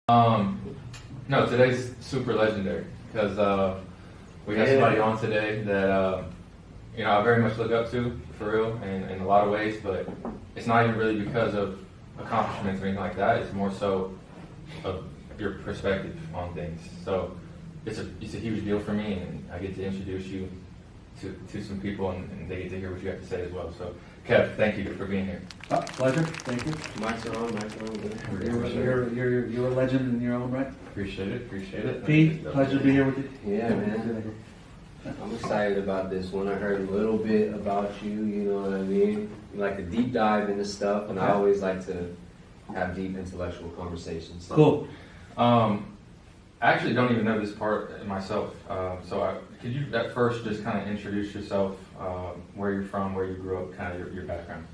No, today's super legendary because we have somebody on today that I very much look up to, for real, in a lot of ways. But it's not even really because of accomplishments or anything like that. It's more so of your perspective on things. So it's a huge deal for me, and I get to introduce you to some people, and they get to hear what you have to say as well. So, Kev, thank you for being here. Pleasure. Thank you. Mike's on. You're a legend in your own right. Appreciate it. P, pleasure to be here with you. Yeah, man. I'm excited about this one. I heard a little bit about you, you know what I mean? You like to deep dive into stuff, and I always like to have deep intellectual conversations. So. Cool. I actually don't even know this part myself. Could you at first just kind of introduce yourself, where you're from, where you grew up, kind of your background?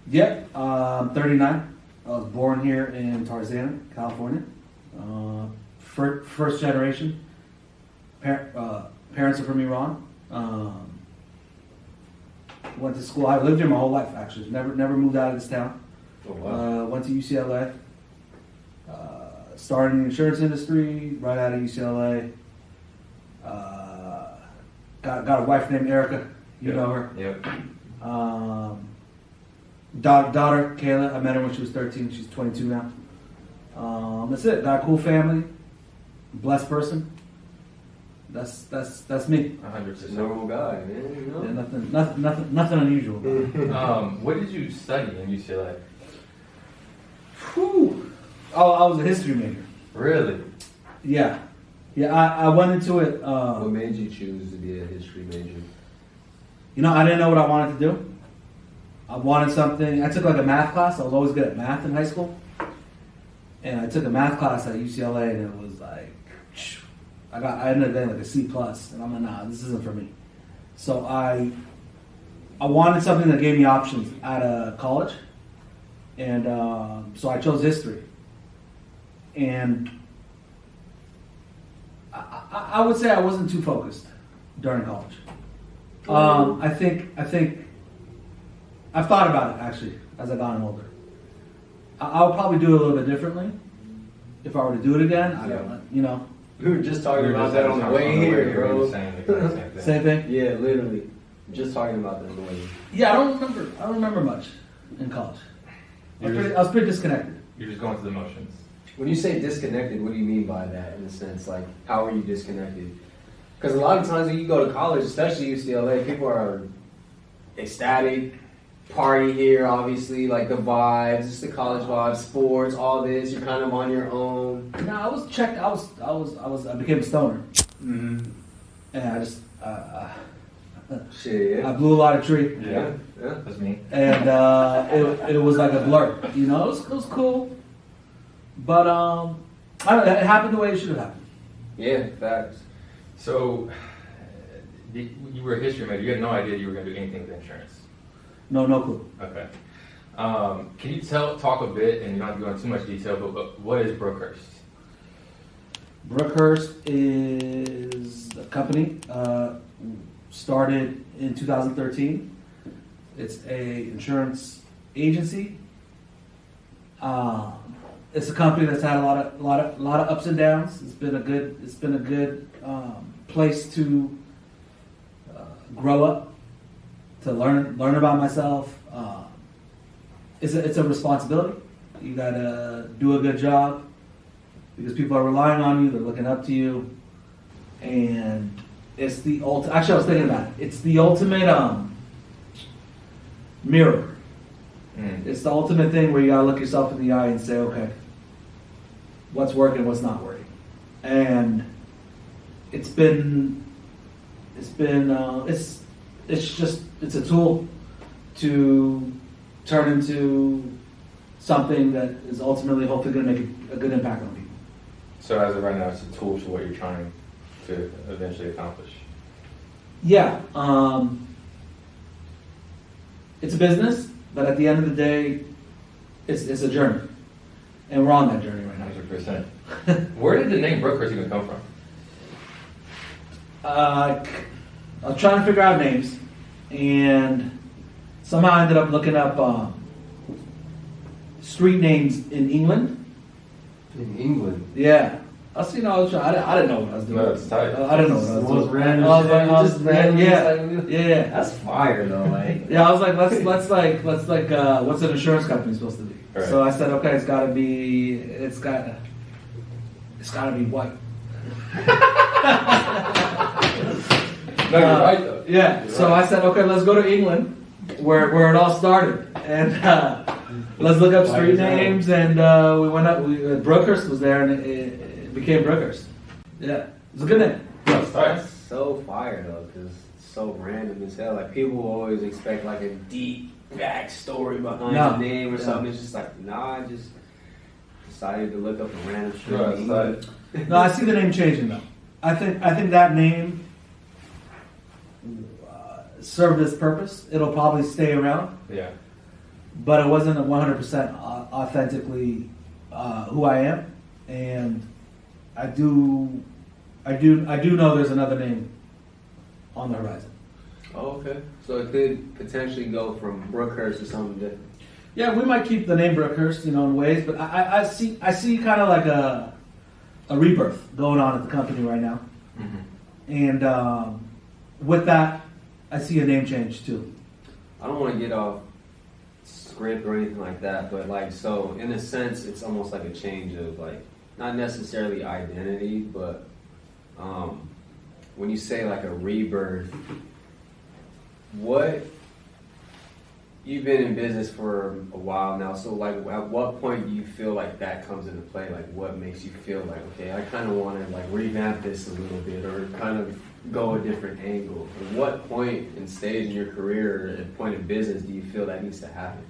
Yeah, I'm 39. I was born here in Tarzana, California. First generation. Parents are from Iran. Went to school. I lived here my whole life, actually. Never moved out of this town. Oh, wow. Went to UCLA. Started in the insurance industry right out of UCLA. Got a wife named Erica. You know her. Yep. Daughter Kayla. I met her when she was 13. She's 22 now. That's it. Got a cool family. Blessed person. That's me. 100%. Normal guy, man. You know? Yeah, nothing unusual about it. What did you study in UCLA? Whew. Oh, I was a history major. Really? Yeah. I went into it. What made you choose to be a history major? I didn't know what I wanted to do. I wanted something. I took like a math class. I was always good at math in high school. And I took a math class at UCLA, and it was like, I ended up getting like a C+. And I'm like, nah, this isn't for me. So I wanted something that gave me options out of college. And so I chose history. And I would say I wasn't too focused during college. I think I've thought about it actually as I've gotten older. I would probably do it a little bit differently if I were to do it again. I don't know, We were just talking about that on the way here, bro. Same thing. Yeah, literally. Just talking about that on the way here. Yeah, I don't remember much in college. I was pretty disconnected. You're just going through the motions. When you say disconnected, what do you mean by that in a sense? Like, how are you disconnected? Because a lot of times when you go to college, especially UCLA, people are ecstatic, party here, obviously, like the vibes, just the college vibes, sports, all this. You're kind of on your own. No, I was checked. I became a stoner. Mm-hmm. And I just, shit, yeah. I blew a lot of tree. Yeah, that's me. And it was like a blur. It was cool. But I don't know, it happened the way it should have happened. Yeah, facts. So, you were a history major. You had no idea you were going to do anything with insurance. No clue. Okay. Can you talk a bit, and you don't have to go into too much detail, but what is Brookhurst? Brookhurst is a company started in 2013. It's a insurance agency. It's a company that's had a lot of ups and downs. It's been a good place to grow up, to learn about myself. It's a responsibility. You gotta do a good job because people are relying on you. They're looking up to you, and it's the ultimate. Actually, I was thinking about it. It's the ultimate mirror. It's the ultimate thing where you gotta look yourself in the eye and say, okay, what's working, what's not working, and it's a tool to turn into something that is ultimately hopefully going to make a good impact on people. So as of right now, it's a tool to what you're trying to eventually accomplish. Yeah, it's a business, but at the end of the day, it's a journey, and we're on that journey right now. 100%. Where did the name Brookhurst even come from? I was trying to figure out names, and somehow I ended up looking up street names in England, In England. Yeah. I was trying. I didn't know what I was doing. No, it's tight. I didn't know what I was doing. Most random I was shit. like, Just random. yeah. That's fire though. Like. Yeah, I was like, let's what's an insurance company supposed to be? Right. So I said, okay, it's gotta be white. No, you're right though. Yeah. You're So right. I said, okay, let's go to England, where it all started, and let's look up street names. And we went up. Brookhurst was there, and it became Brookhurst. Yeah, it's a good name. No, it's tight. That's so fire though, because it's so random as hell. Like people always expect like a deep backstory behind No. the name or Yeah. something. It's just like, nah, I just decided to look up a random shit. No, it's tight. No, I see the name changing though. I think that name served its purpose. It'll probably stay around, Yeah. but it wasn't 100% authentically who I am, and I do know there's another name on the horizon. Oh, okay. So it could potentially go from Brookhurst to something different. Yeah, we might keep the name Brookhurst, in ways, but I see kind of like a rebirth going on at the company right now, Mm-hmm. and with that, I see a name change too. I don't want to get off script or anything like that, but like, so in a sense, it's almost like a change of like, not necessarily identity, but when you say like a rebirth, you've been in business for a while now, so like at what point do you feel like that comes into play? Like what makes you feel like, okay, I kind of want to like revamp this a little bit or kind of go a different angle? At what point and stage in your career or at point in business do you feel that needs to happen?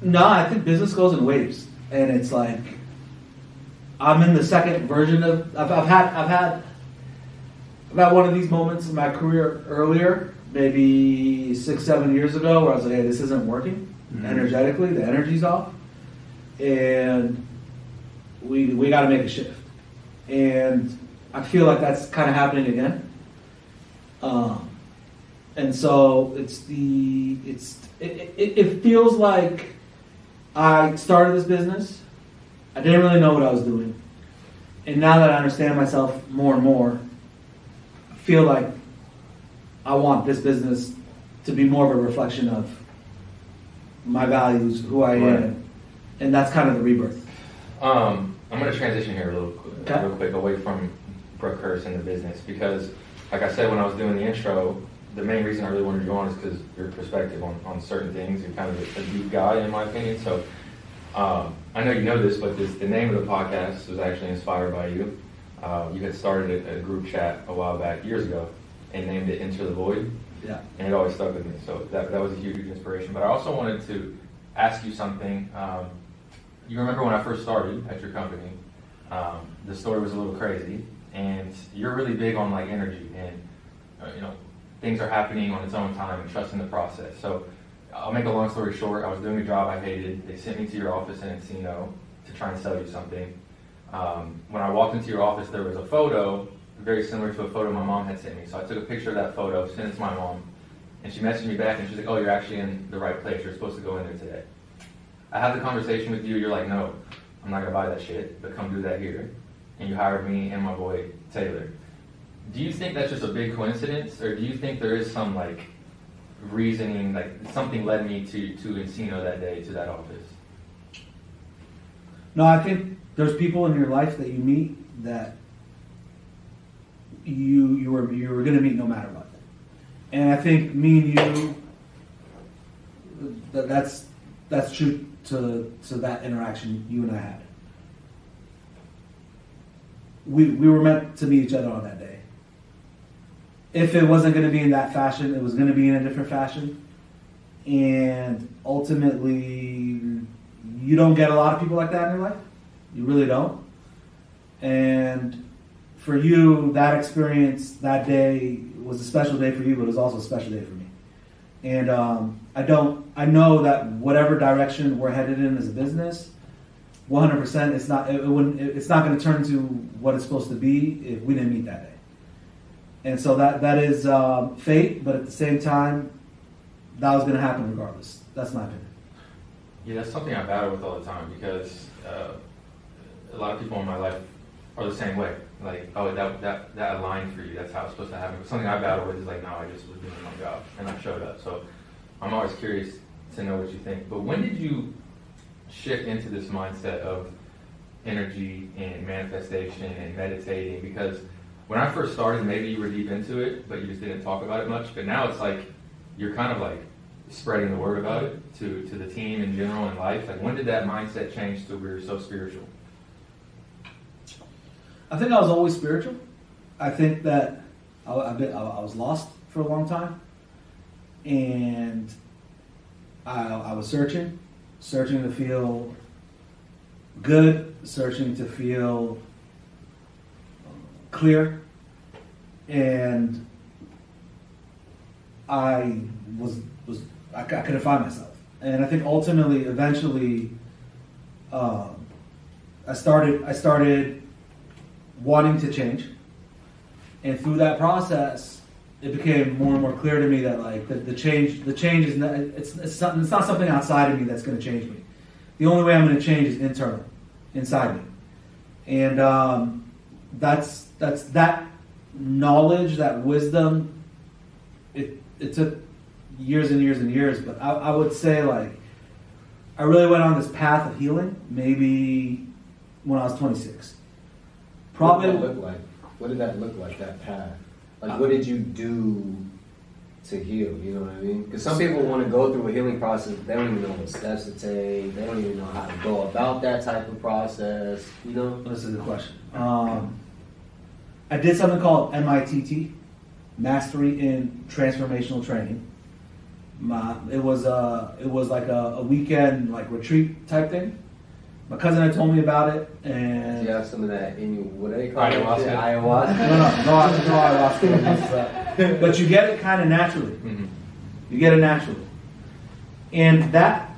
No, I think business goes in waves, and it's like I'm in the second version of. I've had one of these moments in my career earlier, maybe 6-7 years ago, where I was like, "Hey, this isn't working energetically. The energy's off, and we got to make a shift." And I feel like that's kind of happening again. And so it feels like I started this business. I didn't really know what I was doing. And now that I understand myself more and more, I feel like I want this business to be more of a reflection of my values, who I Right. am. And that's kind of the rebirth. I'm going to transition here real Okay. quick away from Brookhurst and the business because, like I said when I was doing the intro, the main reason I really wanted you on is because your perspective on certain things. You're kind of a deep guy, in my opinion. So I know you know this, but the name of the podcast was actually inspired by you. You had started a group chat a while back, years ago, and named it Enter the Void. Yeah. And it always stuck with me. So that was a huge inspiration. But I also wanted to ask you something. You remember when I first started at your company, the story was a little crazy, and you're really big on like energy and things are happening on its own time and trusting the process. So I'll make a long story short. I was doing a job I hated. They sent me to your office in Encino to try and sell you something. When I walked into your office, there was a photo very similar to a photo my mom had sent me. So I took a picture of that photo, sent it to my mom, and she messaged me back and she's like, "Oh, you're actually in the right place. You're supposed to go in there today." I had the conversation with you. You're like, "No, I'm not gonna buy that shit, but come do that here." And you hired me and my boy Taylor. Do you think that's just a big coincidence, or do you think there is some like reasoning, like something led me to Encino that day, to that office? No, I think there's people in your life that you meet that you were going to meet no matter what. And I think me and you, that's true to that interaction you and I had. We were meant to meet each other on that day. If it wasn't going to be in that fashion, it was going to be in a different fashion. And ultimately, you don't get a lot of people like that in your life. You really don't. And for you, that experience, that day was a special day for you, but it was also a special day for me. And I know that whatever direction we're headed in as a business, 100%, it's not going to turn to what it's supposed to be if we didn't meet that day. And so that is fate, but at the same time, that was going to happen regardless. That's my opinion. Yeah, that's something I battle with all the time because a lot of people in my life are the same way. Like, oh, that aligned for you. That's how it's supposed to happen. But something I battle with is like, no, I just was doing my job and I showed up. So I'm always curious to know what you think. But when did you shift into this mindset of energy and manifestation and meditating? Because when I first started, maybe you were deep into it, but you just didn't talk about it much. But now it's like you're kind of like spreading the word about it to the team in general in life. Like, when did that mindset change to where you're so spiritual? I think I was always spiritual. I think that I was lost for a long time, and I was searching to feel good, searching to feel clear, and I couldn't find myself. And I think ultimately, eventually, I started wanting to change, and through that process, it became more and more clear to me that like the change is not, it's not something outside of me that's going to change me. The only way I'm going to change is internal, inside me, and that's that knowledge, that wisdom. It took years and years and years, but I would say like I really went on this path of healing maybe when I was 26. Probably. What did that look like? What did that look like, that path? Like, what did you do to heal? You know what I mean? Because some people want to go through a healing process, they don't even know what steps to take. They don't even know how to go about that type of process. You know? This is a good question. I did something called MITT, Mastery in Transformational Training. It was like a weekend like retreat type thing. My cousin had told me about it, and you have some of that in you. What do they call it? Ayahuasca. No ayahuasca. But you get it kind of naturally. Mm-hmm. You get it naturally, and that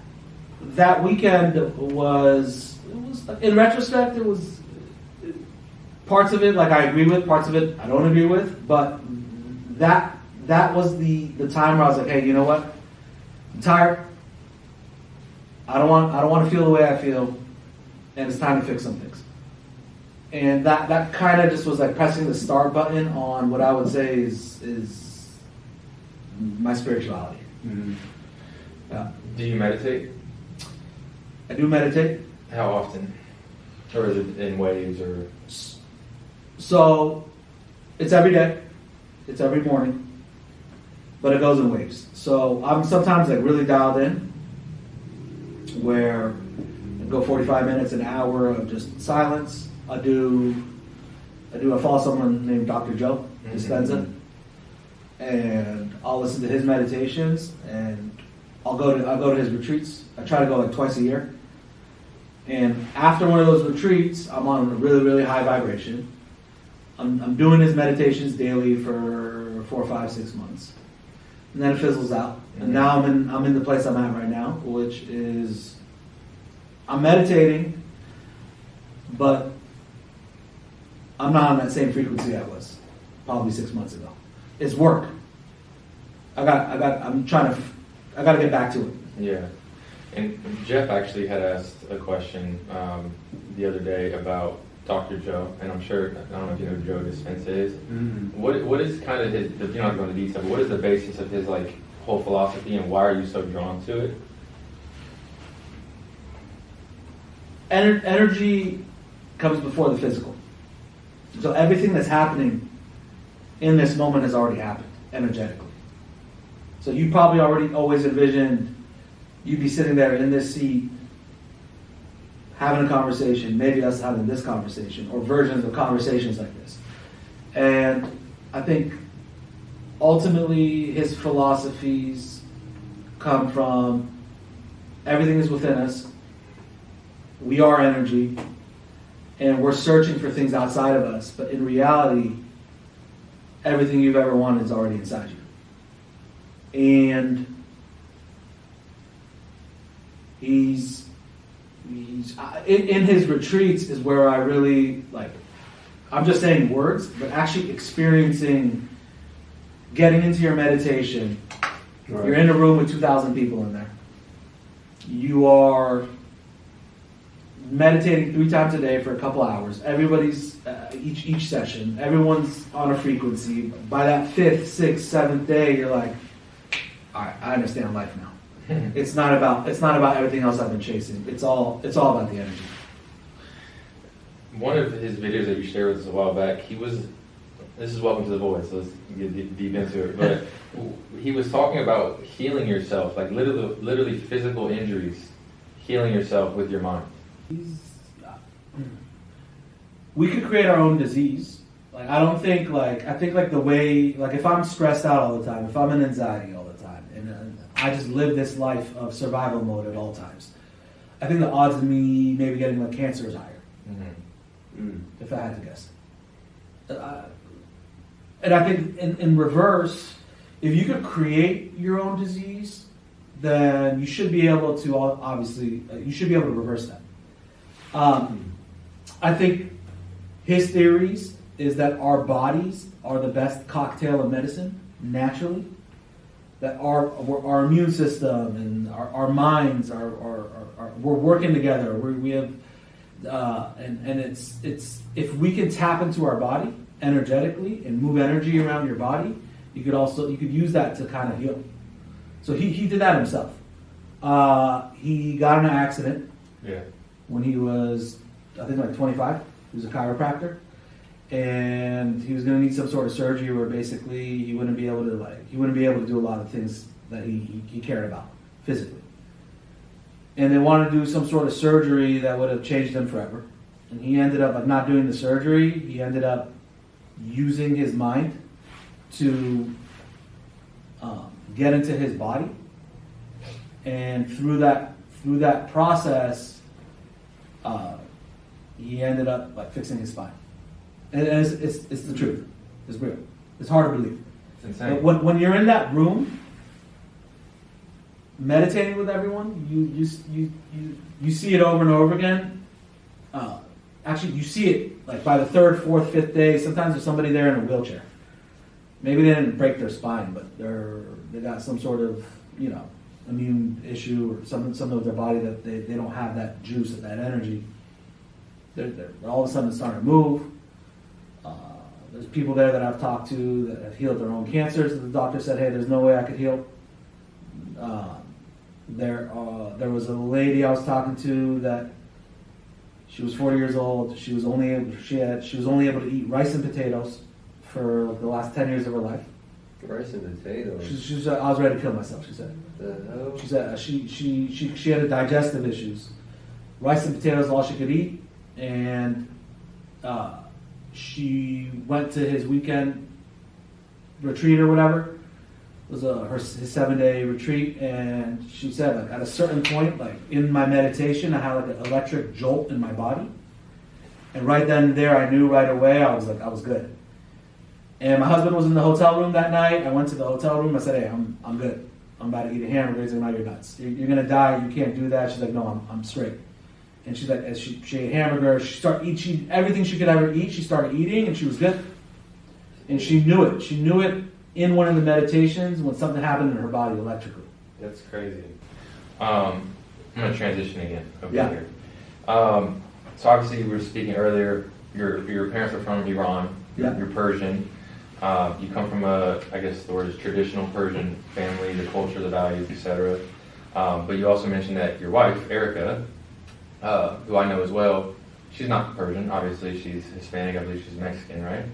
weekend was in retrospect, it was parts of it like I agree with, parts of it I don't agree with, but that was the time where I was like, hey, you know what? I'm tired. I don't want to feel the way I feel, and it's time to fix some things. And that kind of just was like pressing the start button on what I would say is my spirituality. Mm-hmm. Yeah. Do you meditate? I do meditate. How often? Or is it in waves or? So it's every day. It's every morning. But it goes in waves. So I'm sometimes like really dialed in, where I go 45 minutes, an hour of just silence. I follow someone named Dr. Joe Dispenza, and I'll listen to his meditations, and I'll go to his retreats. I try to go like twice a year. And after one of those retreats, I'm on a really, really high vibration. I'm doing his meditations daily for 4, 5, 6 months. And then it fizzles out. And now I'm in the place I'm at right now, which is I'm meditating, but I'm not on that same frequency I was probably 6 months ago. It's work. I gotta get back to it. Yeah. And Jeff actually had asked a question the other day about Dr. Joe, and I'm sure, I don't know if you know who Joe Dispenza is. Mm-hmm. What is kind of his, you're not going into detail, but what is the basis of his like whole philosophy, and why are you so drawn to it? Energy comes before the physical. So everything that's happening in this moment has already happened energetically. So you probably already always envisioned you'd be sitting there in this seat having a conversation, maybe us having this conversation, or versions of conversations like this. And I think ultimately his philosophies come from everything is within us. We are energy, and we're searching for things outside of us, but in reality, everything you've ever wanted is already inside you. And he's in his retreats is where I really like, I'm just saying words, but actually experiencing, getting into your meditation. Right. You're in a room with 2,000 people in there. meditating 3 times a day for a couple hours. Everybody's each session. Everyone's on a frequency. By that 5th, 6th, 7th day, you're like, all right, I understand life now. It's not about everything else I've been chasing. It's all about the energy. One of his videos that you shared with us a while back, this is Welcome to the Void, so let's get deep into it. But he was talking about healing yourself, like literally physical injuries, healing yourself with your mind. We could create our own disease. Like I think the way, like if I'm stressed out all the time, if I'm in anxiety all the time, and I just live this life of survival mode at all times, I think the odds of me maybe getting like cancer is higher. If I had to guess. And I think in reverse, if you could create your own disease, then you should be able to reverse that. I think his theories is that our bodies are the best cocktail of medicine naturally. That our immune system and our minds are we're working together. We have and it's if we can tap into our body energetically and move energy around your body, you could use that to kind of heal. So he did that himself. He got in an accident when he was, I think, like 25. He was a chiropractor, and he was going to need some sort of surgery where basically he wouldn't be able to do a lot of things that he cared about physically. And they wanted to do some sort of surgery that would have changed him forever. And he ended up not doing the surgery. He ended up using his mind to get into his body, and through that process, he ended up fixing his spine. And it's the truth. It's real. It's hard to believe. It's insane. But when you're in that room, meditating with everyone, you see it over and over again. Actually, you see it like by the 3rd, 4th, 5th day. Sometimes there's somebody there in a wheelchair. Maybe they didn't break their spine, but they got some sort of immune issue or something of their body that they don't have that juice or that energy. They're all of a sudden starting to move. There's people there that I've talked to that have healed their own cancers. The doctor said, "Hey, there's no way I could heal." There was a lady I was talking to that she was 40 years old. She was only able to eat rice and potatoes for the last 10 years of her life. Rice and potatoes. She said, "I was ready to kill myself." She said. The hell? She said she had digestive issues. Rice and potatoes is all she could eat, and she went to his weekend retreat or whatever. It was his 7-day retreat, and she said at a certain point, in my meditation, I had an electric jolt in my body, and right then and there, I knew right away I was good. And my husband was in the hotel room that night. I went to the hotel room. I said, "Hey, I'm good. I'm about to eat a hamburger." He's like, "No, you're nuts. You're gonna die. You can't do that." She's like, "No, I'm straight." And she's like, as she ate hamburger, she started eating everything she could ever eat. She started eating, and she was good. And she knew it. She knew it in one of the meditations when something happened in her body electrically. That's crazy. I'm going to transition again. Yeah. Here. So obviously we were speaking earlier, your parents are from Iran. Yeah. You're Persian. You come from I guess the word is traditional Persian family, the culture, the values, etc. But you also mentioned that your wife, Erica, who I know as well, she's not Persian, obviously. She's Hispanic. I believe she's Mexican, right?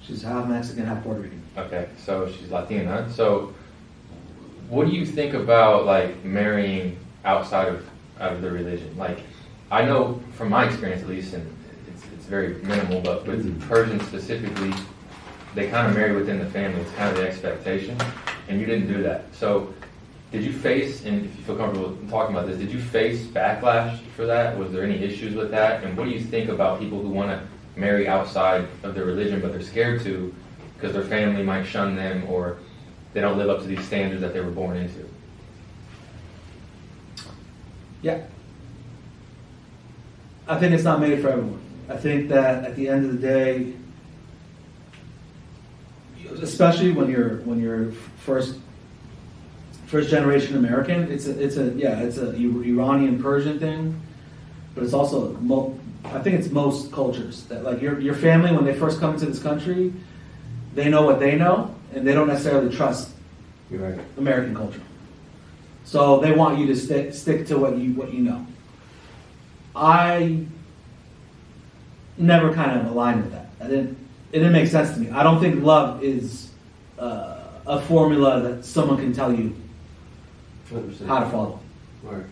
She's half Mexican, half Puerto Rican. Okay, so she's Latina. So what do you think about marrying outside of the religion? I know from my experience at least, and it's very minimal, but with Persians specifically, they kind of marry within the family. It's kind of the expectation, and you didn't do that. So did you face, and if you feel comfortable talking about this, did you face backlash for that? Was there any issues with that? And what do you think about people who want to marry outside of their religion, but they're scared to because their family might shun them or they don't live up to these standards that they were born into? Yeah. I think it's not made for everyone. I think that at the end of the day, especially when you're first generation American, it's a Iranian Persian thing. but it's also I think it's most cultures that like your family when they first come into this country, they know what they know, and they don't necessarily trust You're right. American culture. So they want you to stick to what you know. I never kind of aligned with that. It didn't make sense to me. I don't think love is a formula that someone can tell you 100%. how to follow. Right.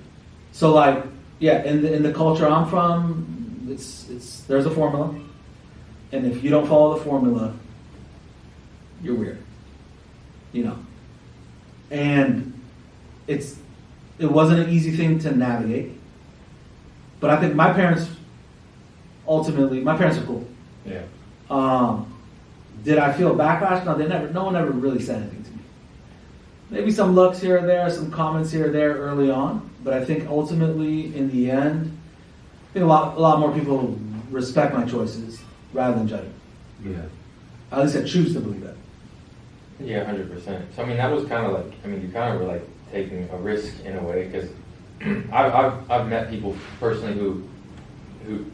So like, yeah, in the culture I'm from, it's there's a formula, and if you don't follow the formula, you're weird. You know, and it wasn't an easy thing to navigate, but I think my parents are cool. Yeah. Did I feel backlash? No, no one ever really said anything to me. Maybe some looks here or there, some comments here or there early on, but I think ultimately, in the end, I think a lot more people respect my choices rather than judge me. Yeah. At least I choose to believe that. Yeah, 100%. So I mean, that was kind of like, I mean, you kind of were like taking a risk in a way, because I've met people personally who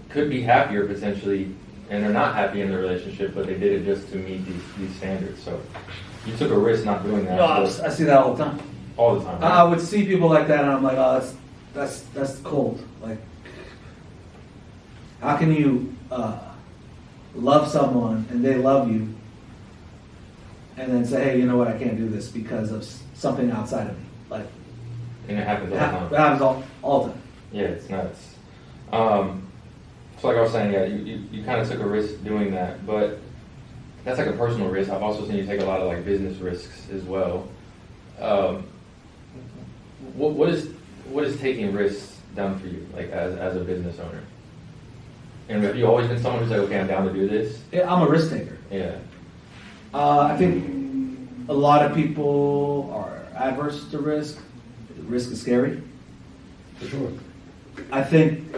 could be happier potentially, and they're not happy in their relationship, but they did it just to meet these standards. So you took a risk not doing that. No, I see that all the time. All the time. Right? I would see people like that, and I'm like, oh, that's cold. Like, how can you love someone and they love you, and then say, hey, you know what, I can't do this because of something outside of me? Like, And it happens all the time. It happens all the time. Yeah, it's nuts. So like I was saying, yeah, you kind of took a risk doing that, but that's like a personal risk. I've also seen you take a lot of like business risks as well. What is taking risks done for you, like as a business owner? And have you always been someone who's like, okay, I'm down to do this? Yeah, I'm a risk taker. Yeah. I think a lot of people are adverse to risk. Risk is scary. For sure. I think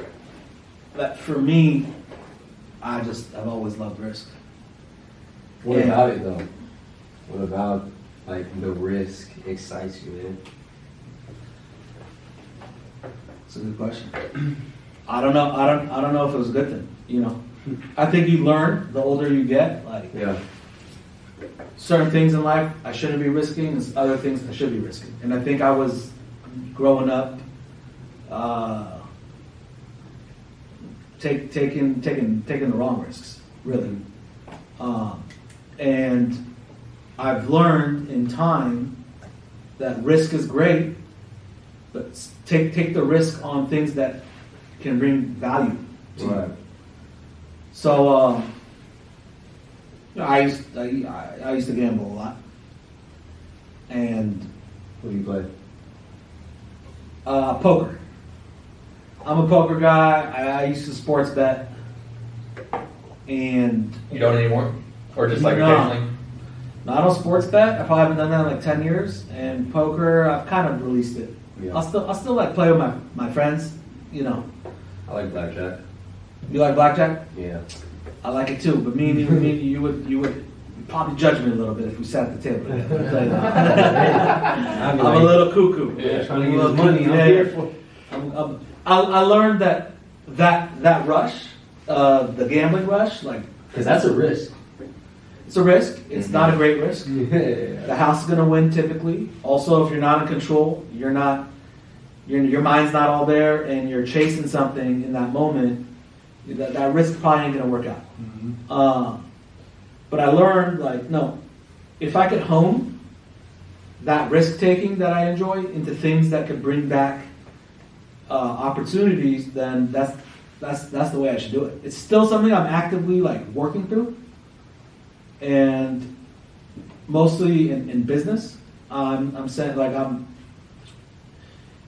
that for me, I've always loved risk. What Yeah. about it though? What about like the risk excites you, man? It's a good question. I don't know. I don't know if it was a good thing. You know, I think you learn the older you get. Like, Yeah. certain things in life I shouldn't be risking, and other things I should be risking. And I think I was growing up, taking the wrong risks, really. And I've learned in time that risk is great, but take the risk on things that can bring value to Right. you. So I used to gamble a lot, and What do you play? poker. I'm a poker guy. I used to sports bet, and You don't anymore? Or just like No. occasionally? no, I don't sports bet. I probably haven't done that in like 10 years. And poker, I've kind of released it. Yeah. I'll still like play with my friends. You know, I like blackjack. you like blackjack? Yeah. I like it too. But me and you would probably judge me a little bit if we sat at the table together. I'm a little cuckoo. Yeah, trying to get his money. I'm here for. I learned that rush, the gambling rush, like, Because that's a risk. it's a risk. It's Mhm. not a great risk. Yeah. The house is going to win typically. Also, if you're not in control, your mind's not all there, and you're chasing something in that moment, that risk probably ain't going to work out. Mm-hmm. But I learned, like, no, if I could hone that risk taking that I enjoy into things that could bring back opportunities, then that's the way I should do it. It's still something I'm actively like working through, and mostly in business. I'm saying, like,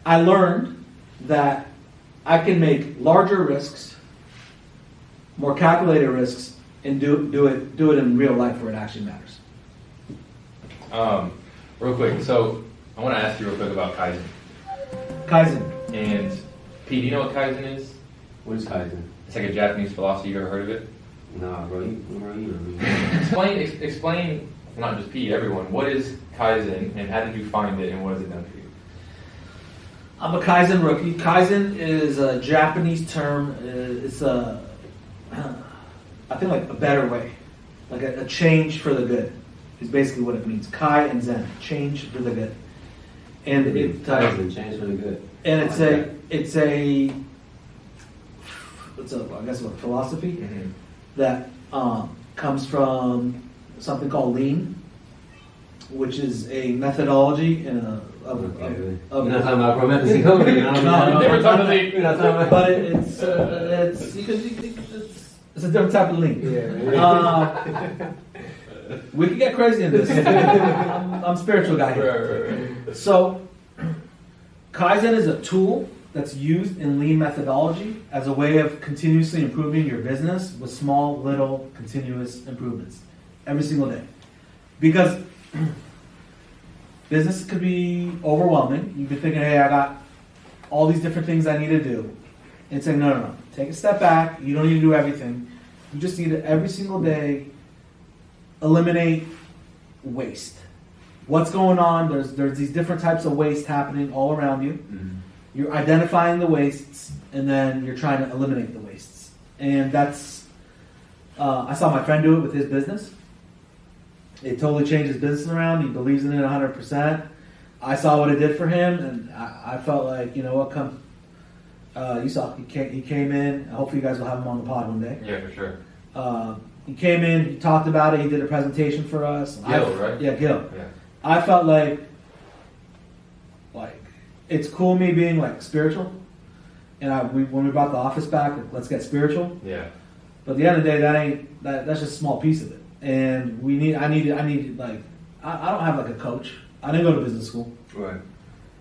I learned that I can make larger risks, more calculated risks, and do it in real life where it actually matters. Real quick, so I want to ask you real quick about Kaizen. Kaizen. And Pete, do you know what Kaizen is? What is Kaizen? It's like a Japanese philosophy. You ever heard of it? Nah, bro. You know me. Explain, not just Pete, everyone, what is Kaizen and how did you find it and what has it done for you? I'm a Kaizen rookie. Kaizen is a Japanese term. It's a, I think like a better way, like a change for the good, is basically what it means. Kai and Zen, change for the good. And it change for the good. And it's a I guess what philosophy that comes from something called lean, which is a methodology and of You're not talking about promethazine company, you know? No, Never talking about You're not talking about. but it's a different type of lean. Yeah. We can get crazy in this. I'm a spiritual guy here. Right. So, Kaizen is a tool that's used in lean methodology as a way of continuously improving your business with small, little, continuous improvements every single day. Because business could be overwhelming. You could think, hey, I got all these different things I need to do. And saying, no. Take a step back. You don't need to do everything. You just need to, every single day, eliminate waste. What's going on? There's these different types of waste happening all around you. You're identifying the wastes, and then you're trying to eliminate the wastes. And that's, I saw my friend do it with his business. It totally changed his business around. He believes in it 100%. I saw what it did for him, and I felt like, you know what, you saw, he came in. Hopefully you guys will have him on the pod one day. Yeah, for sure. He came in, he talked about it, he did a presentation for us. Gil, right? Yeah, Gil. Yeah. I felt like it's cool me being like spiritual, and when we brought the office back, let's get spiritual. Yeah. But at the end of the day, that's just a small piece of it. And I need like I don't have like a coach. I didn't go to business school. Right.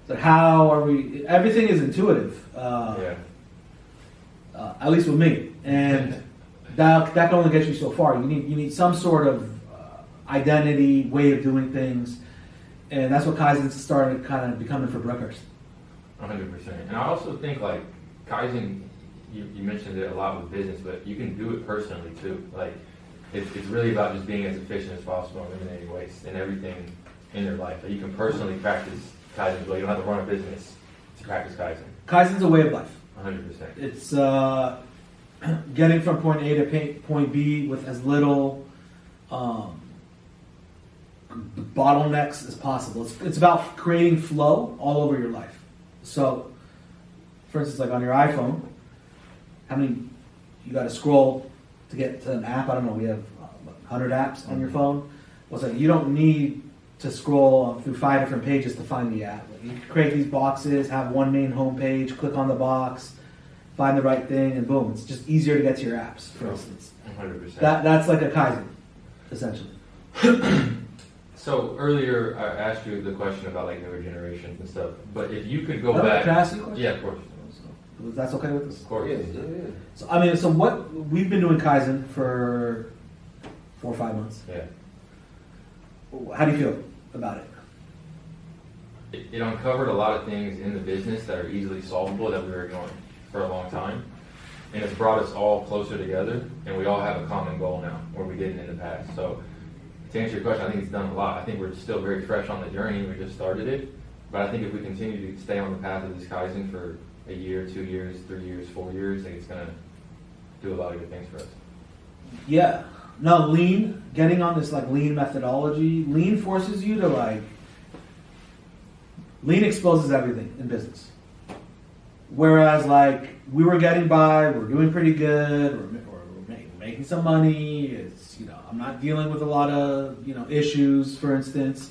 So how are we? Everything is intuitive. At least with me, and that can only get you so far. You need some sort of identity, way of doing things, and that's what Kaizen started kind of becoming for Brookhurst. 100%. And I also think like Kaizen, you mentioned it a lot with business, but you can do it personally too. Like it's really about just being as efficient as possible and eliminating waste and everything in your life. Like, you can personally practice Kaizen. You don't have to run a business to practice Kaizen. Kaizen's a way of life. 100%. It's getting from point A to point B with as little bottlenecks as possible. It's about creating flow all over your life. So, for instance, like on your iPhone, how many you got to scroll to get to an app? I don't know. We have 100 apps on your phone. Well, it's like you don't need to scroll through 5 different pages to find the app. Like, you can create these boxes, have one main home page, click on the box, find the right thing, and boom, it's just easier to get to your apps, for instance. 100%. That's like a Kaizen, essentially. So earlier I asked you the question about like newer generations and stuff, but if you could go Can back, I ask you a question? yeah, of course, So, that's okay with us? of course. Yeah. So what we've been doing Kaizen for 4 or 5 months. Yeah. How do you feel about it? It uncovered a lot of things in the business that are easily solvable that we were ignoring for a long time, and it's brought us all closer together, and we all have a common goal now where we didn't in the past. So to answer your question, I think it's done a lot. I think we're still very fresh on the journey. We just started it, but I think if we continue to stay on the path of this Kaizen for a year, 2 years, 3 years, 4 years, I think it's going to do a lot of good things for us. Yeah. No, lean, getting on this like lean methodology, lean forces you to like, lean exposes everything in business. Whereas like we were getting by, we're doing pretty good, we're making some money, it's, I'm not dealing with a lot of, issues, for instance.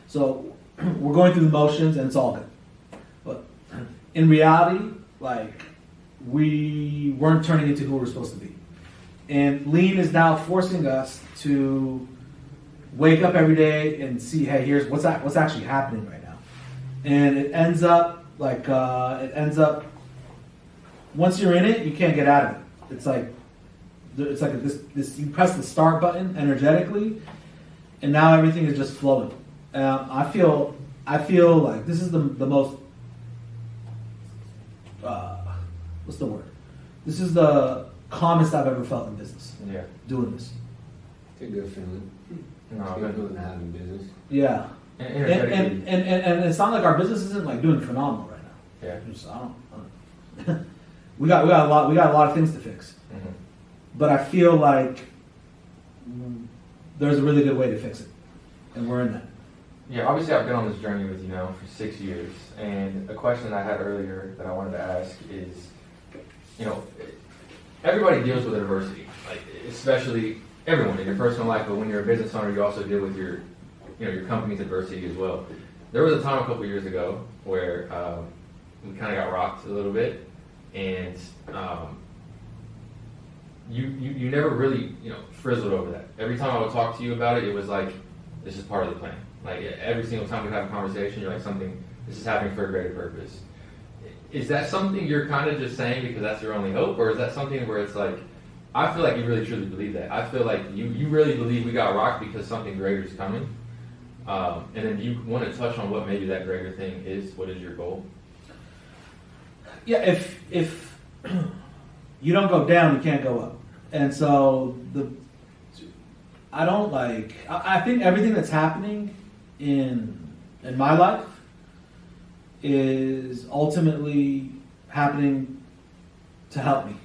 So we're going through the motions and it's all good. But in reality, like we weren't turning into who we're supposed to be. And lean is now forcing us to wake up every day and see, hey, here's what's actually happening right now. And it ends up once you're in it, you can't get out of it. It's like this you press the start button energetically, and now everything is just flowing. I feel like this is the most what's the word? This is the calmest I've ever felt in business. Yeah. Doing this. It's a good feeling. No, It's a good feeling to have in business. Yeah. And And it's not like our business isn't like doing phenomenal right now. Yeah. I don't. We got a lot of things to fix. Mm-hmm. But I feel like there's a really good way to fix it, and we're in that. Yeah, obviously I've been on this journey with you now for 6 years, and a question I had earlier that I wanted to ask is, everybody deals with adversity, like especially everyone in your personal life, but when you're a business owner, you also deal with your company's adversity as well. There was a time a couple years ago where we kind of got rocked a little bit, and you never really frizzled over that. Every time I would talk to you about it, it was like, this is part of the plan. Like every single time we have a conversation, you're like, this is happening for a greater purpose. Is that something you're kind of just saying because that's your only hope, or is that something where it's like, I feel like you really truly believe that. I feel like you really believe we got rocked because something greater is coming. And then you want to touch on what maybe that greater thing is. What is your goal? Yeah, if you don't go down, you can't go up. And so I think everything that's happening in my life is ultimately happening to help me.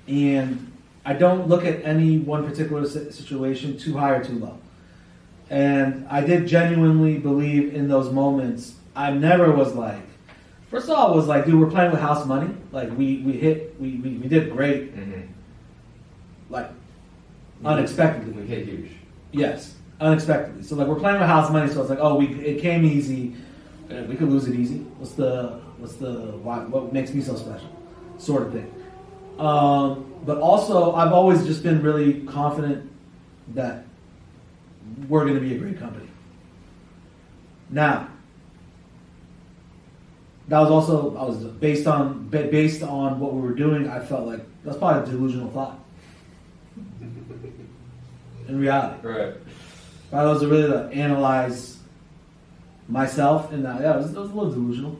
And I don't look at any one particular situation too high or too low. And I did genuinely believe in those moments. I never was like, first of all, it was like, dude, we're playing with house money. Like we did great. Mm-hmm. Like unexpectedly. We hit huge. Yes, unexpectedly. So like we're playing with house money. So it's like, it came easy. We could lose it easy. What makes me so special, sort of thing. But also, I've always just been really confident that we're going to be a great company. Now, that was also based on what we were doing. I felt like that's probably a delusional thought. In reality, right? I was really to analyze myself, and it was a little delusional.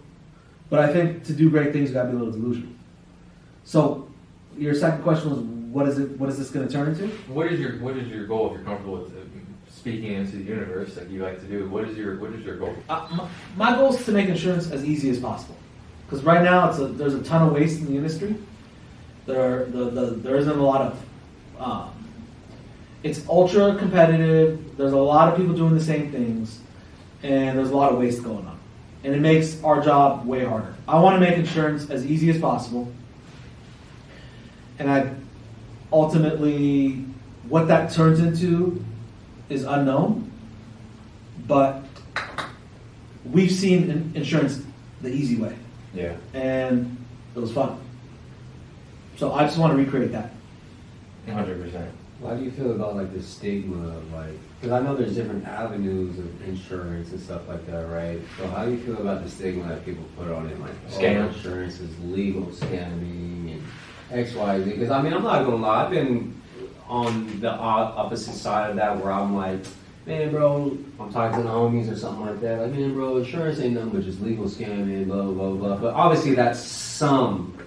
But I think to do great things, you got to be a little delusional. So, your second question was, what is this going to turn into? What is your goal if you're comfortable with speaking into the universe like you like to do? What is your goal? My goal is to make insurance as easy as possible. Because right now there's a ton of waste in the industry. There isn't a lot of. It's ultra competitive. There's a lot of people doing the same things, and there's a lot of waste going on, and it makes our job way harder. I want to make insurance as easy as possible, and ultimately, what that turns into is unknown, but we've seen insurance the easy way. Yeah. And it was fun. So I just want to recreate that. 100%. How do you feel about like the stigma of like, because I know there's different avenues of insurance and stuff like that, right? So how do you feel about the stigma that people put on it, like Scam. Insurance is legal scamming and X, Y, Z? Because I mean, I'm not gonna lie, I've been on the opposite side of that where I'm like, man, bro, I'm talking to the homies or something like that. Like, man, bro, insurance ain't nothing but just legal scamming, blah, blah, blah. But obviously that's some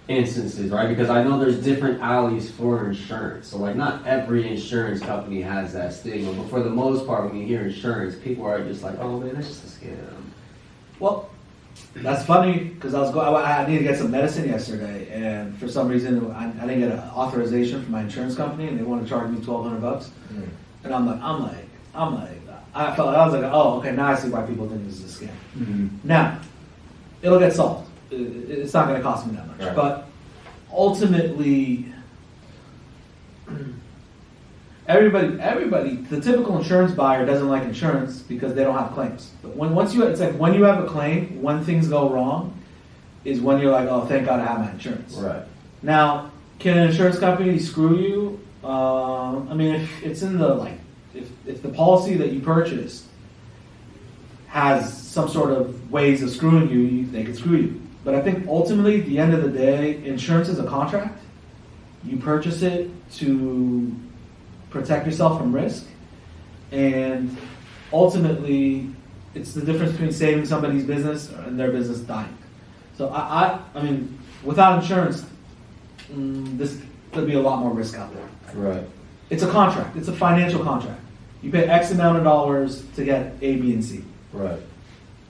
instances, right? Because I know there's different alleys for insurance. So, like, not every insurance company has that stigma. But for the most part, when you hear insurance, people are just like, oh, man, that's just a scam. Well, that's funny because I needed to get some medicine yesterday, and for some reason I didn't get an authorization from my insurance company, and they want to charge me $1,200. Mm. And I'm like, I was like, oh, okay, now I see why people think this is a scam. Mm-hmm. Now, it'll get solved. It's not going to cost me that much, right. But ultimately, everybody, the typical insurance buyer doesn't like insurance because they don't have claims. But it's like when you have a claim, when things go wrong, is when you're like, oh, thank God I have my insurance. Right. Now, can an insurance company screw you? I mean, if it's in the if the policy that you purchased has some sort of ways of screwing you, they can screw you. But I think ultimately, at the end of the day, insurance is a contract. You purchase it to protect yourself from risk, and ultimately, it's the difference between saving somebody's business and their business dying. So I mean, without insurance, this could be a lot more risk out there. Right. It's a contract. It's a financial contract. You pay X amount of dollars to get A, B, and C. Right.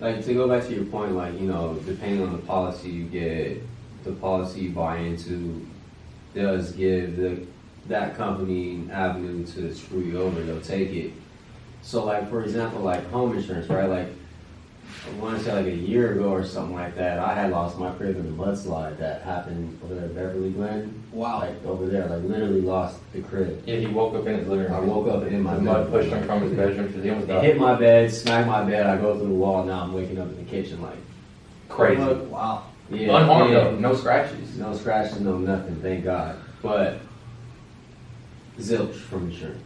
Like, to go back to your point, like, you know, depending on the policy you get, the policy you buy into does give that company an avenue to screw you over. They'll take it. So, like, for example, like home insurance, right? Like, I want to say like a year ago or something like that, I had lost my crib in a mudslide that happened over there at Beverly Glen. Wow. Like, over there, like, literally lost the crib. Yeah, he woke up in his living room. I woke up in my The mud bedroom. pushed him from his bedroom because he almost It died. hit my bed, smacked my bed, I go through the wall, now I'm waking up in the kitchen, like, Crazy. Wow. yeah. Unharmed yeah. though, no scratches. No scratches, no nothing, thank God. But zilch from insurance.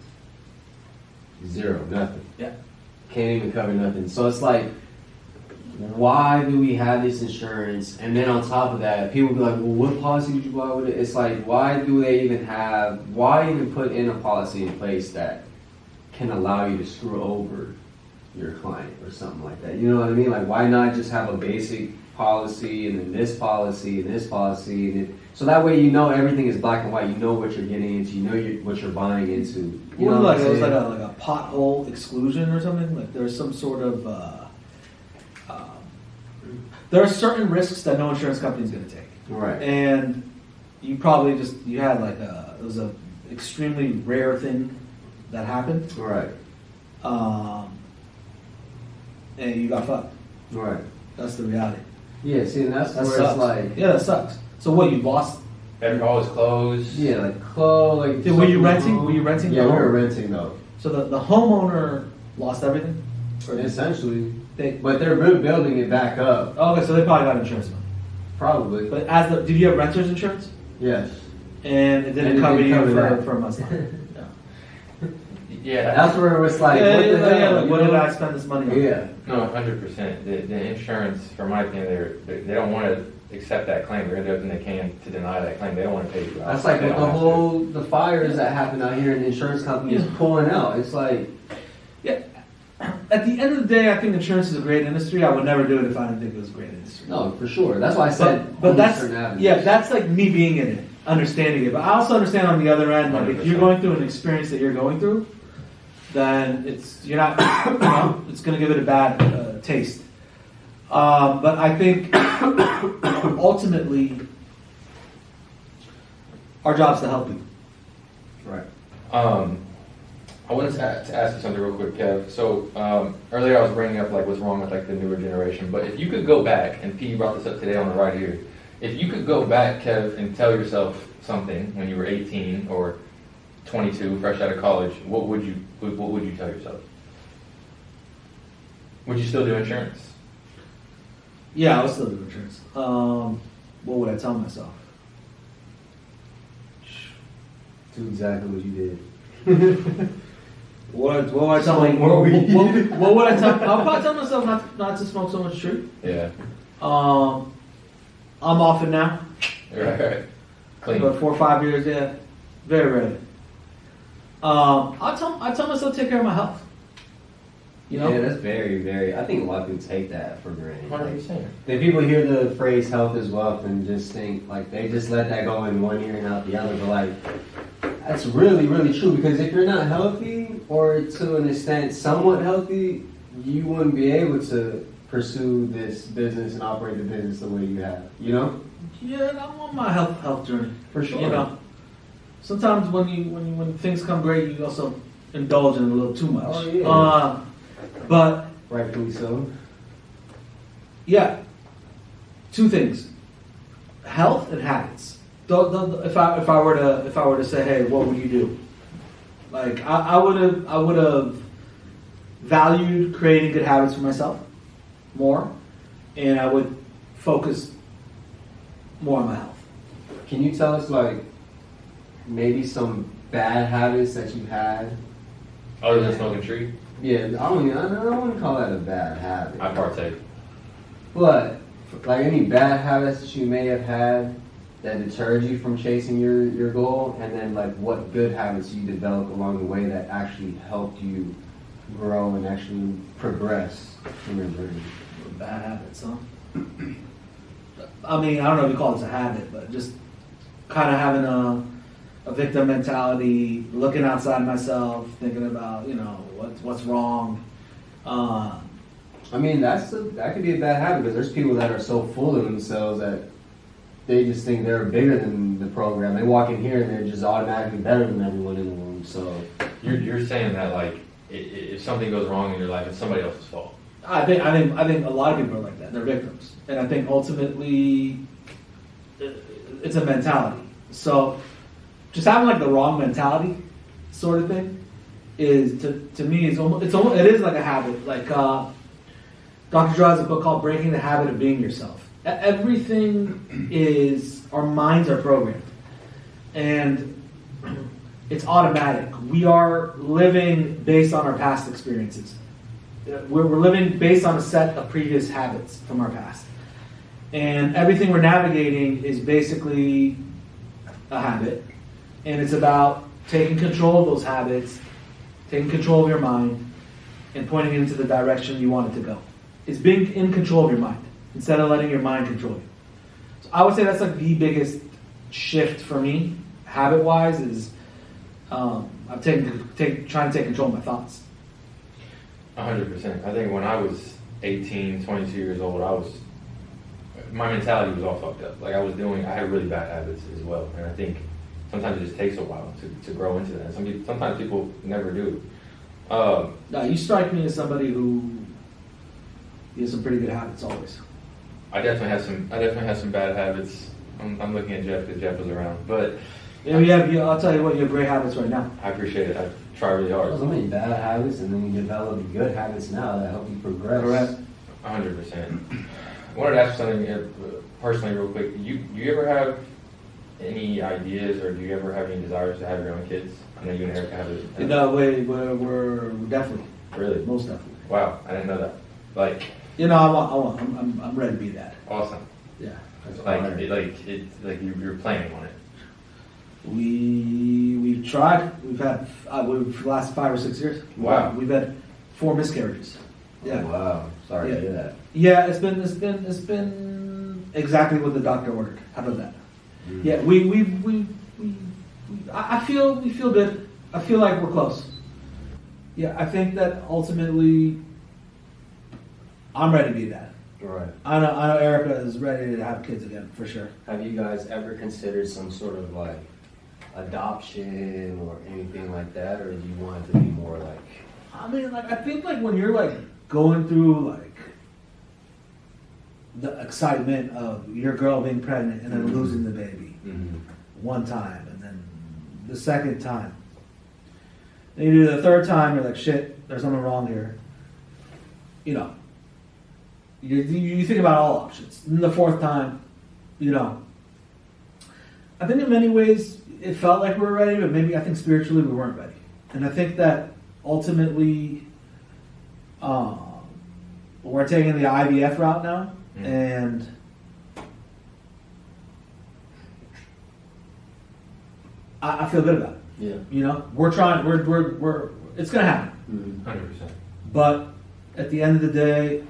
Zero, nothing. Yeah. Can't even cover nothing. So it's like, why do we have this insurance? And then on top of that, people be like, well, what policy did you buy with it? It's like, why even put in a policy in place that can allow you to screw over your client or something like that? You know what I mean? Like, why not just have a basic policy and then this policy and this policy, and then, so that way you know everything is black and white. You know what you're getting into. You know what you're buying into. You know Like what it was I'm like a pothole exclusion or something. Like there's some sort of there are certain risks that no insurance company is going to take, right? and you probably you had like it was a extremely rare thing that happened, Right. And you got fucked. Right. That's the reality. Yeah. See, and that's That where sucks. it's like, Yeah, that sucks. So what, you lost? All his clothes. yeah, like clothes. Like, Were you renting? Were you renting? Yeah, the we home? were renting though. So the homeowner lost everything. Essentially, They, but they're building it back up. okay, so they probably got insurance money. Probably. But did you have renter's insurance? Yes. And it didn't And it cover didn't you cover for, that. for a month's time. Yeah. That's where it was like, yeah, what the yeah, hell? like, you what know? did I spend this money on? Yeah. No, 100%. The insurance, from my opinion, they don't want to accept that claim. They're going to do everything they can to deny that claim. They don't want to pay you out. That's like They with don't have to. the fires that happen out here and the insurance company is pulling out. It's like, Yeah. At the end of the day, I think insurance is a great industry. I would never do it if I didn't think it was a great industry. no, for sure. That's why I said, But only that's certain avenues. yeah, that's like me being in it, understanding it. But I also understand on the other end, like if you're 100%. going through an experience that you're going through, then you're not, it's going to give it a bad taste. But I think ultimately, our job is to help you. Right. I wanted to ask you something real quick, Kev. So earlier I was bringing up like what's wrong with like the newer generation, but if you could go back, and P brought this up today on the right here, if you could go back, Kev, and tell yourself something when you were 18 or 22, fresh out of college, what would you tell yourself? Would you still do insurance? Yeah, I would still do insurance. What would I tell myself? Do exactly what you did. What would I tell Smoke my, more weed. what would I tell? I'll probably tell myself not to smoke so much tree. Yeah. I'm off it now. Right. Clean. About 4 or 5 years, yeah. Very rarely. I tell myself to take care of my health. You know? Yeah, that's very, very. I think a lot of people take that for granted. 100%. Then people hear the phrase "health is wealth" and just think like they just let that go in one ear and out the other. But like, that's really, really true, because if you're not healthy, or to an extent somewhat healthy, you wouldn't be able to pursue this business and operate the business the way you have. You know? Yeah, I'm on my health journey. For sure. You know, sometimes when things come great, you also indulge in a little too much. Oh, yeah. But Rightfully so. yeah, two things: health and habits. If I were to say, hey, what would you do? Like I would have valued creating good habits for myself more, and I would focus more on my health. Can you tell us like maybe some bad habits that you had? Other than smoking tree, Yeah, I wouldn't call that a bad habit. I partake. But like any bad habits that you may have had that deterred you from chasing your goal, and then like what good habits you developed along the way that actually helped you grow and actually progress in your journey. Bad habits, huh? I mean, I don't know if you call this a habit, but just kind of having a victim mentality, looking outside myself, thinking about, what's wrong. I mean, that could be a bad habit because there's people that are so full of themselves that they just think they're bigger than the program. They walk in here and they're just automatically better than everyone in the room. So You're saying that like if something goes wrong in your life, it's somebody else's fault. I think a lot of people are like that. They're victims, and I think ultimately it's a mentality. So just having like the wrong mentality, sort of thing, is to me is almost it is like a habit. Like Dr. Drew has a book called Breaking the Habit of Being Yourself. Everything is, our minds are programmed, and it's automatic. We are living based on our past experiences. We're living based on a set of previous habits from our past. And everything we're navigating is basically a habit. And it's about taking control of those habits, taking control of your mind, and pointing it into the direction you want it to go. It's being in control of your mind instead of letting your mind control you. So I would say that's like the biggest shift for me, habit-wise, is I'm trying to take control of my thoughts. 100%. I think when I was 18, 22 years old, my mentality was all fucked up. Like I had really bad habits as well. And I think sometimes it just takes a while to grow into that. Sometimes people never do. No, you strike me as somebody who has some pretty good habits always. I definitely have some bad habits. I'm looking at Jeff because Jeff was around, but I'll tell you what, you have great habits right now. I appreciate it. I try really hard. there's so many bad habits, and then you develop good habits now that help you progress. Correct. 100%. I wanted to ask you something personally, real quick. You ever have any ideas, or do you ever have any desires to have your own kids? I know you and Erica have it. No, we're definitely. Really? Most definitely. Wow, I didn't know that. Like, I'm ready to be that. awesome. Yeah. You're planning on it. We've tried. We've had we've lasted 5 or 6 years. Wow. We've had 4 miscarriages. Yeah. Oh, wow. Sorry to hear that. Yeah, it's been exactly what the doctor ordered. How about that? Mm. Yeah, we feel good. I feel like we're close. Yeah, I think that ultimately I'm ready to be that. Right. I know Erica is ready to have kids again for sure. Have you guys ever considered some sort of like adoption or anything like that, or do you want it to be more like? I mean, like I think like when you're like going through like the excitement of your girl being pregnant and then losing the baby one time, and then the second time, then you do the third time, you're like, shit, there's something wrong here. You know, you think about all options. And the fourth time, I think in many ways it felt like we were ready, but maybe I think spiritually we weren't ready. And I think that ultimately we're taking the IVF route now, and I feel good about it. Yeah. We're trying. We're. It's gonna happen. 100%. But at the end of the day,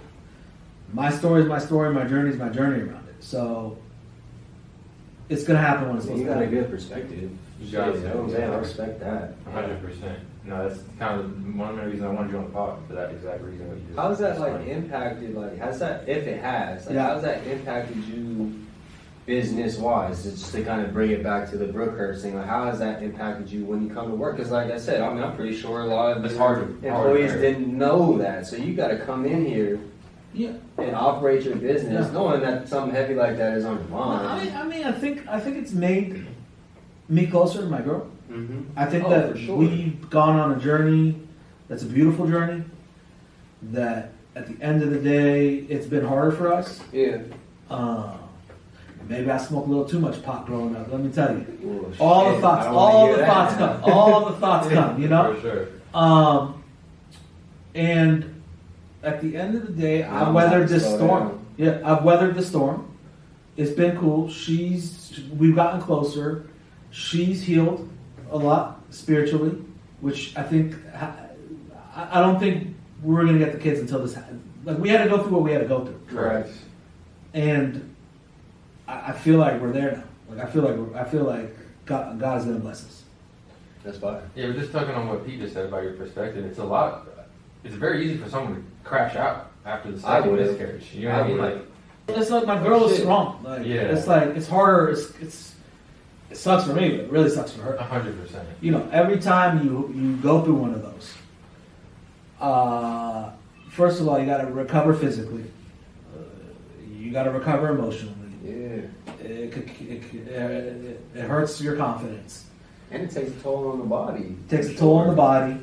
my story is my story. My journey is my journey around it. So it's gonna happen when it's supposed You to got a happen. good perspective. You got it. I respect that. 100%. No, that's kind of one of the reasons I wanted you on the pod, for that exact reason. What you just How's that like explained. impacted? Like, has that, if it has, like, Yeah. how's that impacted you business wise? Just to kind of bring it back to the Brookhurst thing. Like, how has that impacted you when you come to work? Because, like I said, I mean, I'm pretty sure a lot of It's your hard to employees learn. didn't know that. So you got to come in here Yeah. and operate your business, Yeah. knowing that something heavy like that is on your mind. I think it's made me closer to my girl. Mm-hmm. I think Oh, that for sure. we've gone on a journey that's a beautiful journey. That at the end of the day, it's been harder for us. Yeah. Maybe I smoked a little too much pot growing up. Let me tell you, Well, all shit, the thoughts, I don't wanna all hear the that thoughts now. come, all the thoughts come. For sure. And at the end of the day, I'm I've gonna weathered have to this slow storm. down. Yeah, I've weathered the storm. It's been cool. We've gotten closer. She's healed a lot spiritually, which I think, I don't think we were going to get the kids until this happened. Like, we had to go through what we had to go through. Correct. And I feel like we're there now. Like, I feel like God is going to bless us. That's fine. Yeah, we're just talking on what Pete just said about your perspective. It's very easy for someone to crash out after the I second would've. miscarriage. You know what I mean? Like, It's like my girl is Shit. strong. Like, Yeah. it's like it's harder. It sucks for me, but it really sucks for her. 100%. You know, every time you go through one of those, first of all, you got to recover physically. You got to recover emotionally. Yeah. It hurts your confidence. And it takes a toll on the body. It takes a toll on the body.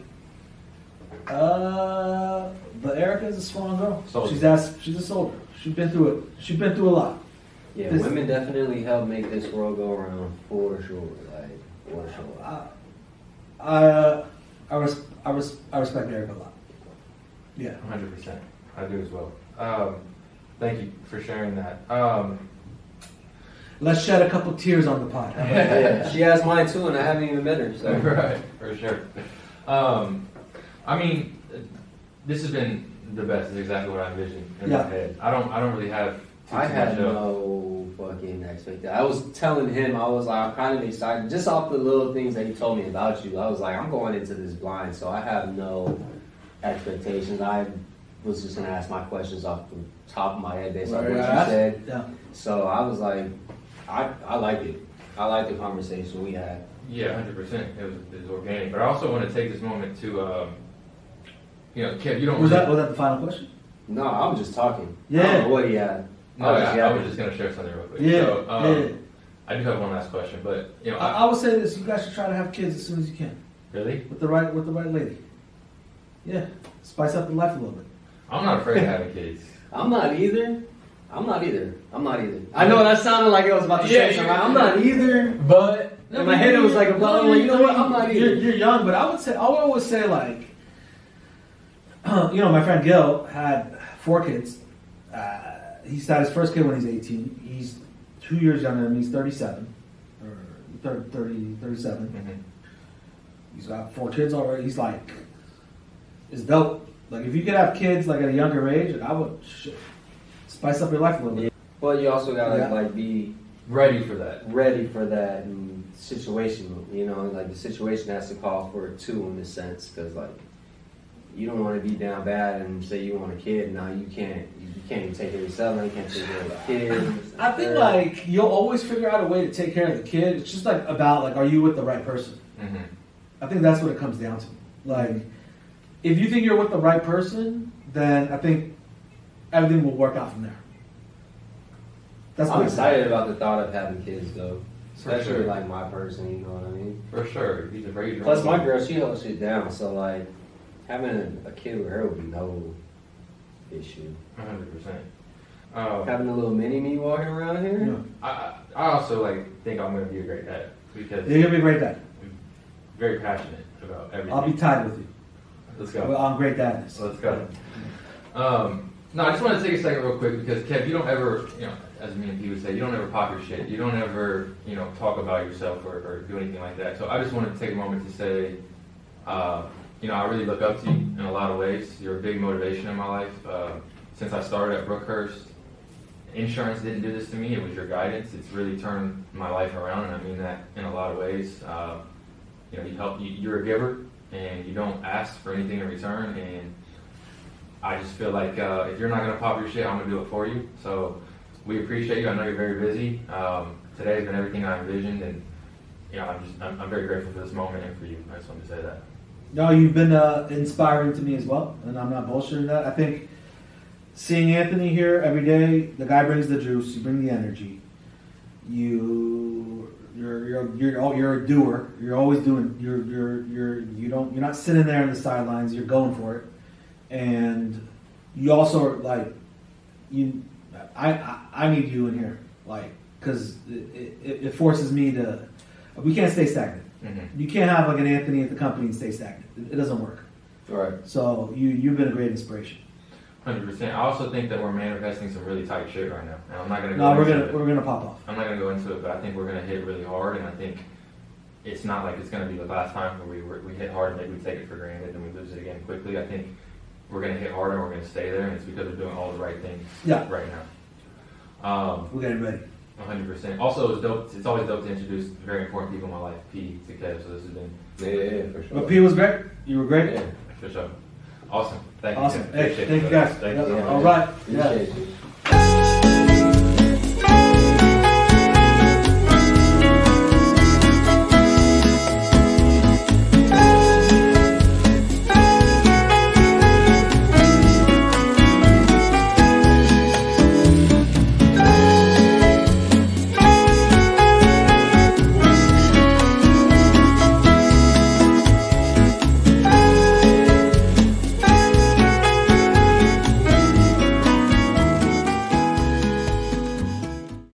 But Erica's a strong girl. Soldier. She's a soldier. She's been through it. She's been through a lot. Yeah, This- women definitely help make this world go around for sure. Like, for sure. I respect Erica a lot. Yeah. 100%. I do as well. Thank you for sharing that. Let's shed a couple tears on the pod. How about that? Yeah, she has mine too, and I haven't even met her. So. Right, for sure. I mean, this has been the best. Is exactly what I envisioned in Yeah. my head. I don't really have too I had much of. no fucking expectation. I was telling him, I was like, I'm kind of excited. Just off the little things that he told me about you, I was like, I'm going into this blind, so I have no expectations. I was just going to ask my questions off the top of my head based on what you said. Yeah. So I was like, I like it. I like the conversation we had. Yeah, 100%. It was organic. But I also want to take this moment to, Kev, you don't. Was really- that the final question? No, I was just talking. Yeah. I don't know what he had. No, I was just going to share something real quick. Yeah. So, Yeah. I do have one last question, but I would say this: you guys should try to have kids as soon as you can, really, with the right lady. Yeah, spice up the life a little bit. I'm not afraid of having kids. I'm not either. I know that sounded like I was about to say something. I'm not either. But In my head, it was like a blow. I'm like, you know what? I'm not either. You're young, but I would always say like, my friend Gil had 4 kids. He had his first kid when he's 18. He's 2 years younger than me. He's 37 or 37. Mhm. He's got 4 kids already. He's like, it's dope. Like if you could have kids like at a younger age, I would spice up your life a little bit. Well, you also gotta Yeah. like be ready for that. ready for that and situation. You know, like the situation has to call for it too in a sense, because like you don't want to be down bad and say you want a kid. Now you can't even take care of yourself. Now you can't take care of the kid. I think like you'll always figure out a way to take care of the kid. It's just like about like, are you with the right person? Mm-hmm. I think that's what it comes down to. Like, if you think you're with the right person, then I think everything will work out from there. That's I'm what excited about the thought of having kids though, For especially sure. like my person. You know what I mean? For sure. He's a very Plus, my girl, she holds shit down. So like having a kid with her would be no issue. 100%. Having a little mini me walking around here. Yeah. I also think I'm going to be a great dad because You're gonna be a great dad. I'm very passionate about everything. I'll be tied with you. Let's go. Well, I'm great dadness. Let's go. No, I just want to take a second real quick because Kev, you don't ever, as me and Pete would say, you don't ever pop your shit. You don't ever, talk about yourself or do anything like that. So I just wanted to take a moment to say, I really look up to you in a lot of ways. You're a big motivation in my life. Since I started at Brookhurst, insurance didn't do this to me. It was your guidance. It's really turned my life around, and I mean that in a lot of ways. You help. You're a giver, and you don't ask for anything in return. And I just feel like if you're not going to pop your shit, I'm going to do it for you. So we appreciate you. I know you're very busy. Today has been everything I envisioned, and I'm very grateful for this moment and for you. I just wanted to say that. No, you've been inspiring to me as well, and I'm not bullshitting that. I think seeing Anthony here every day, the guy brings the juice. You bring the energy. You're a doer. You're always doing. You're not sitting there on the sidelines. You're going for it, and you also like you. I need you in here, like, because it forces me to. We can't stay stagnant. Mm-hmm. You can't have like an Anthony at the company and stay stagnant. It doesn't work. Right. So you've been a great inspiration. 100%. I also think that we're manifesting some really tight shit right now. And I'm not going to No, go into it. we're gonna pop off. I'm not going to go into it, but I think we're going to hit really hard, and I think it's not like it's going to be the last time where we hit hard and maybe we take it for granted and we lose it again quickly. I think we're going to hit hard and we're going to stay there, and it's because we're doing all the right things right now. We're getting ready. 100%. Also, it's always dope to introduce very important people in my life, P to Kev, so this has been Yeah, for sure. But P was great. You were great. Yeah. for sure. Awesome. Thank you. Awesome. Hey, Appreciate thank you brother. guys. Thank Yep. you so much. All right. Yeah. Appreciate you.